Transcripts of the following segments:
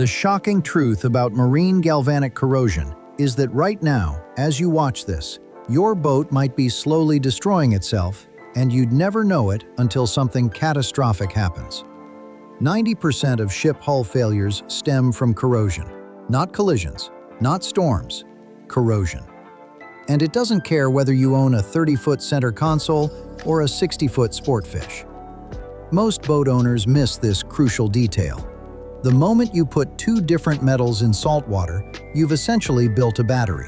The shocking truth about marine galvanic corrosion is that right now, as you watch this, your boat might be slowly destroying itself, and you'd never know it until something catastrophic happens. 90% of ship hull failures stem from corrosion. Not collisions, not storms, corrosion. And it doesn't care whether you own a 30-foot center console or a 60-foot sportfish. Most boat owners miss this crucial detail. The moment you put two different metals in salt water, you've essentially built a battery.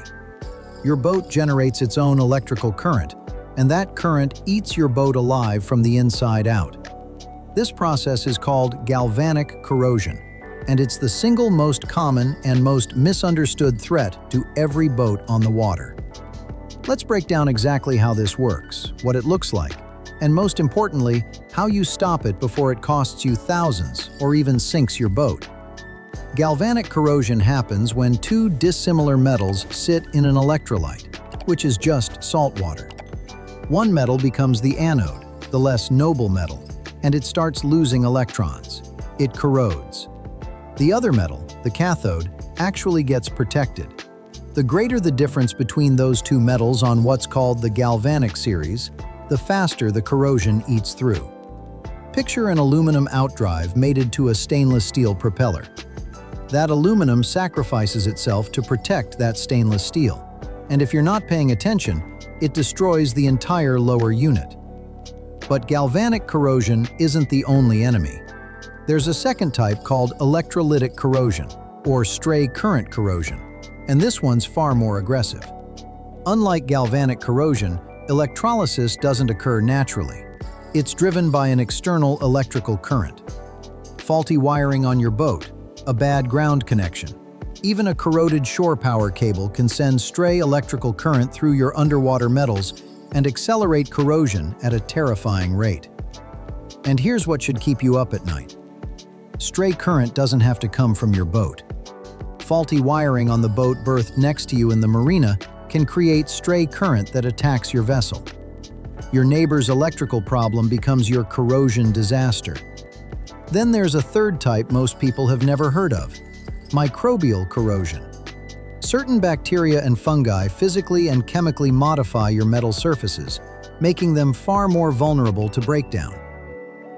Your boat generates its own electrical current, and that current eats your boat alive from the inside out. This process is called galvanic corrosion, and it's the single most common and most misunderstood threat to every boat on the water. Let's break down exactly how this works, what it looks like, and most importantly, how you stop it before it costs you thousands or even sinks your boat. Galvanic corrosion happens when two dissimilar metals sit in an electrolyte, which is just salt water. One metal becomes the anode, the less noble metal, and it starts losing electrons. It corrodes. The other metal, the cathode, actually gets protected. The greater the difference between those two metals on what's called the galvanic series, the faster the corrosion eats through. Picture an aluminum outdrive mated to a stainless steel propeller. That aluminum sacrifices itself to protect that stainless steel, and if you're not paying attention, it destroys the entire lower unit. But galvanic corrosion isn't the only enemy. There's a second type called electrolytic corrosion, or stray current corrosion, and this one's far more aggressive. Unlike galvanic corrosion, electrolysis doesn't occur naturally. It's driven by an external electrical current. Faulty wiring on your boat, a bad ground connection, even a corroded shore power cable can send stray electrical current through your underwater metals and accelerate corrosion at a terrifying rate. And here's what should keep you up at night. Stray current doesn't have to come from your boat. Faulty wiring on the boat berthed next to you in the marina can create stray current that attacks your vessel. Your neighbor's electrical problem becomes your corrosion disaster. Then there's a third type most people have never heard of: microbial corrosion. Certain bacteria and fungi physically and chemically modify your metal surfaces, making them far more vulnerable to breakdown.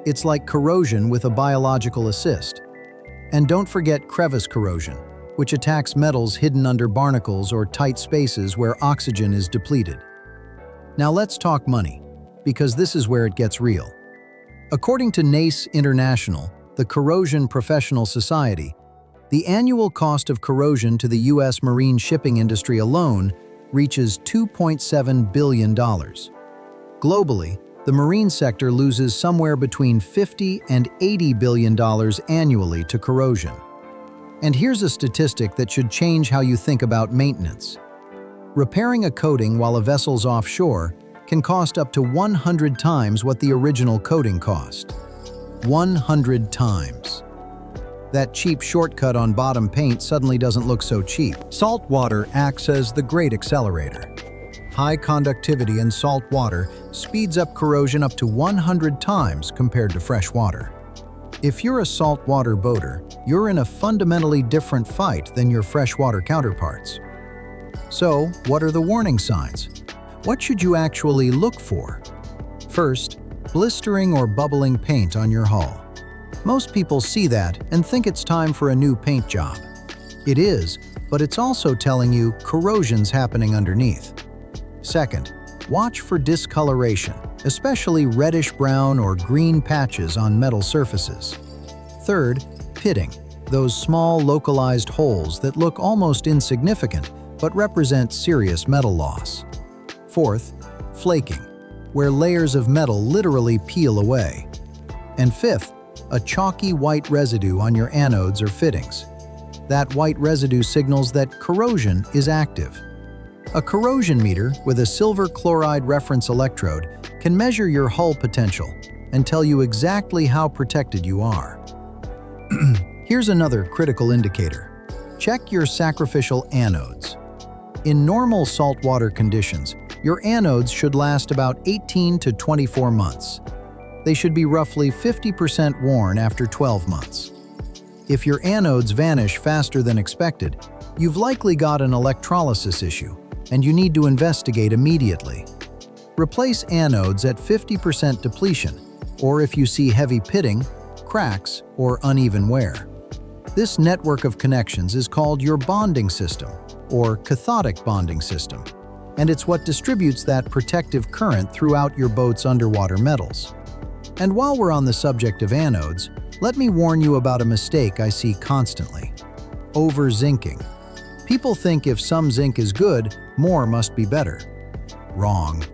It's like corrosion with a biological assist. And don't forget crevice corrosion, which attacks metals hidden under barnacles or tight spaces where oxygen is depleted. Now let's talk money, because this is where it gets real. According to NACE International, the Corrosion Professional Society, the annual cost of corrosion to the U.S. marine shipping industry alone reaches $2.7 billion. Globally, the marine sector loses somewhere between $50 and $80 billion annually to corrosion. And here's a statistic that should change how you think about maintenance. Repairing a coating while a vessel's offshore can cost up to 100 times what the original coating cost. 100 times. That cheap shortcut on bottom paint suddenly doesn't look so cheap. Salt water acts as the great accelerator. High conductivity in salt water speeds up corrosion up to 100 times compared to fresh water. If you're a saltwater boater, you're in a fundamentally different fight than your freshwater counterparts. So, what are the warning signs? What should you actually look for? First, blistering or bubbling paint on your hull. Most people see that and think it's time for a new paint job. It is, but it's also telling you corrosion's happening underneath. Second, watch for discoloration, especially reddish-brown or green patches on metal surfaces. Third, pitting, those small localized holes that look almost insignificant but represent serious metal loss. Fourth, flaking, where layers of metal literally peel away. And fifth, a chalky white residue on your anodes or fittings. That white residue signals that corrosion is active. A corrosion meter with a silver chloride reference electrode can measure your hull potential and tell you exactly how protected you are. Here's another critical indicator. Check your sacrificial anodes. In normal saltwater conditions, your anodes should last about 18 to 24 months. They should be roughly 50% worn after 12 months. If your anodes vanish faster than expected, you've likely got an electrolysis issue, and you need to investigate immediately. Replace anodes at 50% depletion, or if you see heavy pitting, cracks, or uneven wear. This network of connections is called your bonding system, or cathodic bonding system, and it's what distributes that protective current throughout your boat's underwater metals. And while we're on the subject of anodes, let me warn you about a mistake I see constantly: over-zinking. People think if some zinc is good, more must be better. Wrong.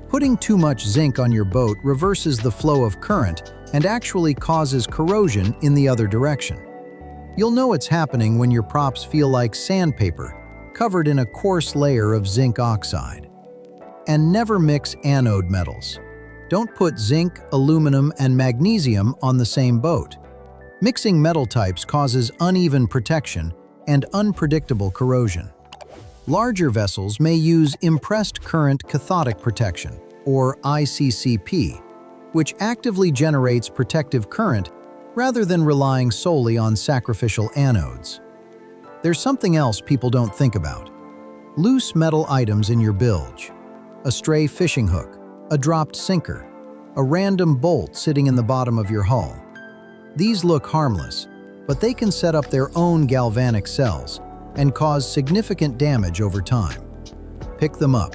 Putting too much zinc on your boat reverses the flow of current and actually causes corrosion in the other direction. You'll know it's happening when your props feel like sandpaper, covered in a coarse layer of zinc oxide. And never mix anode metals. Don't put zinc, aluminum, and magnesium on the same boat. Mixing metal types causes uneven protection and unpredictable corrosion. Larger vessels may use impressed current cathodic protection, or ICCP, which actively generates protective current rather than relying solely on sacrificial anodes. There's something else people don't think about: loose metal items in your bilge. A stray fishing hook, a dropped sinker, a random bolt sitting in the bottom of your hull. These look harmless, but they can set up their own galvanic cells and cause significant damage over time. Pick them up.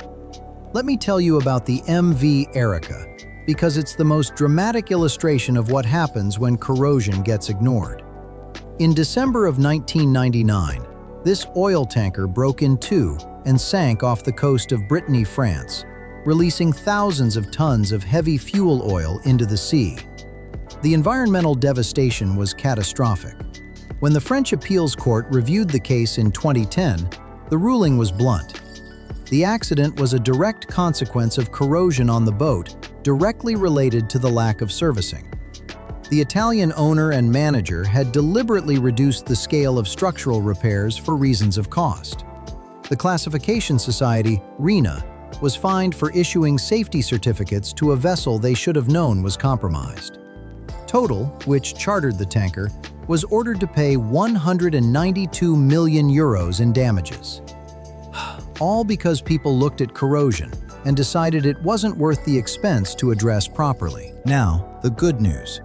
Let me tell you about the MV Erica, because it's the most dramatic illustration of what happens when corrosion gets ignored. In December of 1999, this oil tanker broke in two and sank off the coast of Brittany, France, releasing thousands of tons of heavy fuel oil into the sea. The environmental devastation was catastrophic. When the French appeals court reviewed the case in 2010, the ruling was blunt. The accident was a direct consequence of corrosion on the boat, directly related to the lack of servicing. The Italian owner and manager had deliberately reduced the scale of structural repairs for reasons of cost. The classification society, Marina, was fined for issuing safety certificates to a vessel they should have known was compromised. Total, which chartered the tanker, was ordered to pay 192 million euros in damages. All because people looked at corrosion and decided it wasn't worth the expense to address properly. Now, the good news.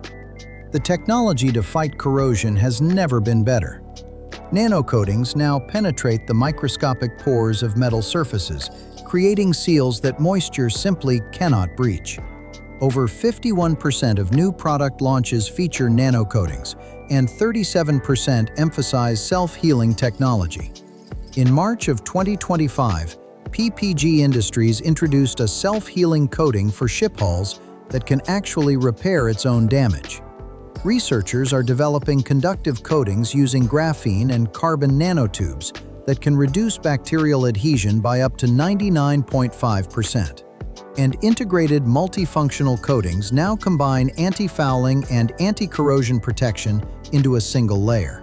The technology to fight corrosion has never been better. Nanocoatings now penetrate the microscopic pores of metal surfaces, creating seals that moisture simply cannot breach. Over 51% of new product launches feature nanocoatings, and 37% emphasize self-healing technology. In March of 2025, PPG Industries introduced a self-healing coating for ship hulls that can actually repair its own damage. Researchers are developing conductive coatings using graphene and carbon nanotubes that can reduce bacterial adhesion by up to 99.5%. And integrated multifunctional coatings now combine anti-fouling and anti-corrosion protection into a single layer.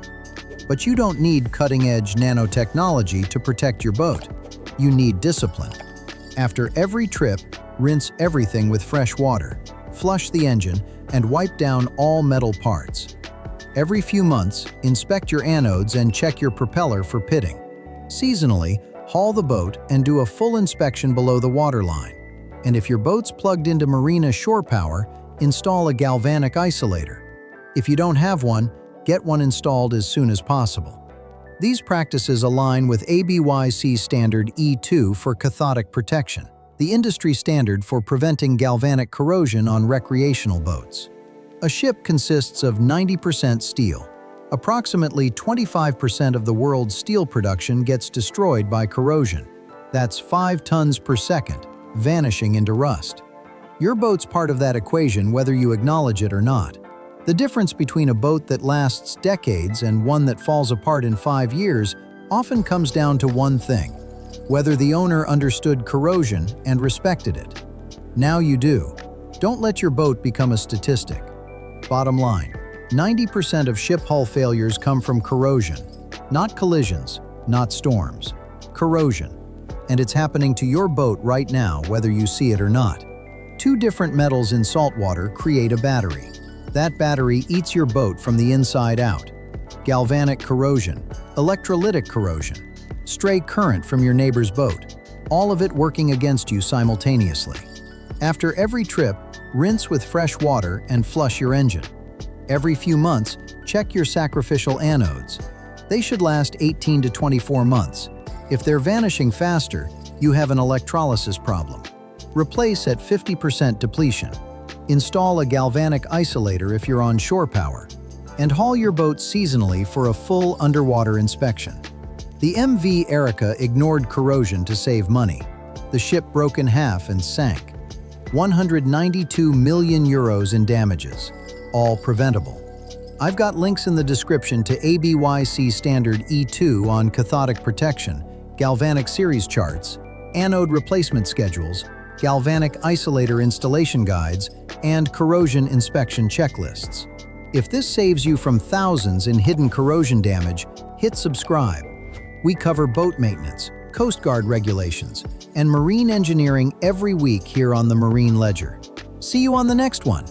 But you don't need cutting-edge nanotechnology to protect your boat. You need discipline. After every trip, rinse everything with fresh water, flush the engine, and wipe down all metal parts. Every few months, inspect your anodes and check your propeller for pitting. Seasonally, haul the boat and do a full inspection below the waterline. And if your boat's plugged into Marina shore power, install a galvanic isolator. If you don't have one, get one installed as soon as possible. These practices align with ABYC standard E2 for cathodic protection, the industry standard for preventing galvanic corrosion on recreational boats. A ship consists of 90% steel. Approximately 25% of the world's steel production gets destroyed by corrosion. That's 5 tons per second, vanishing into rust. Your boat's part of that equation whether you acknowledge it or not. The difference between a boat that lasts decades and one that falls apart in 5 years often comes down to one thing: whether the owner understood corrosion and respected it. Now you do. Don't let your boat become a statistic. Bottom line, 90% of ship hull failures come from corrosion. Not collisions, not storms. Corrosion. And it's happening to your boat right now, whether you see it or not. 2 different metals in saltwater create a battery. That battery eats your boat from the inside out. galvanic corrosion, electrolytic corrosion, stray current from your neighbor's boat, all of it working against you simultaneously. After every trip, rinse with fresh water and flush your engine. Every few months, check your sacrificial anodes. They should last 18 to 24 months. If they're vanishing faster, you have an electrolysis problem. Replace at 50% depletion. Install a galvanic isolator if you're on shore power. And haul your boat seasonally for a full underwater inspection. The MV Erica ignored corrosion to save money. The ship broke in half and sank. 192 million euros in damages, all preventable. I've got links in the description to ABYC Standard E2 on cathodic protection, galvanic series charts, anode replacement schedules, galvanic isolator installation guides, and corrosion inspection checklists. If this saves you from thousands in hidden corrosion damage, hit subscribe. We cover boat maintenance, Coast Guard regulations, and marine engineering every week here on the Marine Ledger. See you on the next one.